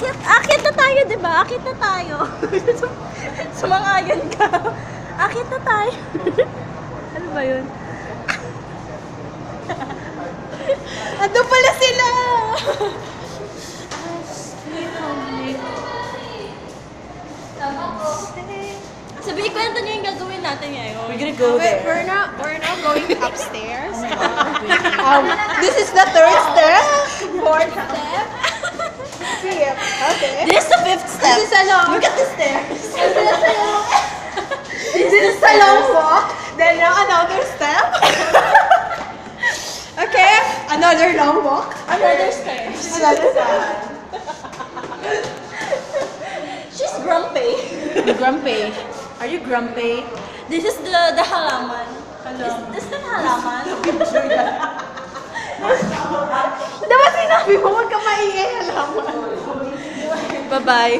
Akit na tayo, di ba? Akit na tayo. Sumangayon ka. Akit na tayo. Ano ba yun? Ando pala sila! Sabi, ikwento niyo yung gagawin natin ngayon. We're gonna go there. We're not going upstairs. This is the third step. Fourth step. Fifth. Okay. This is the fifth step. This is a long. Look at the stairs. This is a long walk. Then now another step. Okay. Another long walk. Another stairs. Another step. She's grumpy. Grumpy. Are you grumpy? This is the halaman. This is the halaman. Dapat sinabi mo, huwag ka maingay, alam mo. Bye-bye.